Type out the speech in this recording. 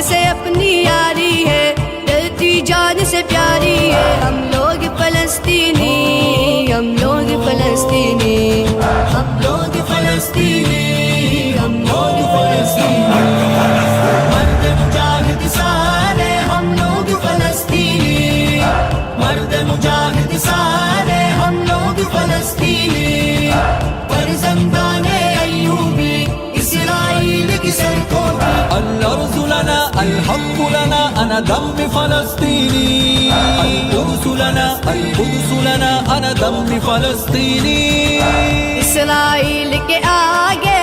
سے اپنی یاری ہے، ڈرتی جان سے پیاری ہے، ہم لوگ فلسطینی، ہم لوگ فلسطینی، ہم لوگ فلسطینی، ہم لوگ فلسطینی، مرد مجاہد سارے ہم لوگ فلسطینی، مرد مجاہد سارے ہم لوگ فلسطینی، فرزندان ایوبی اسرائیل کی سڑکوں کی، الأرض لنا الحق لنا أنا دم فلسطيني، القدس لنا القدس لنا أنا دم فلسطيني. اسرائیل کے آگے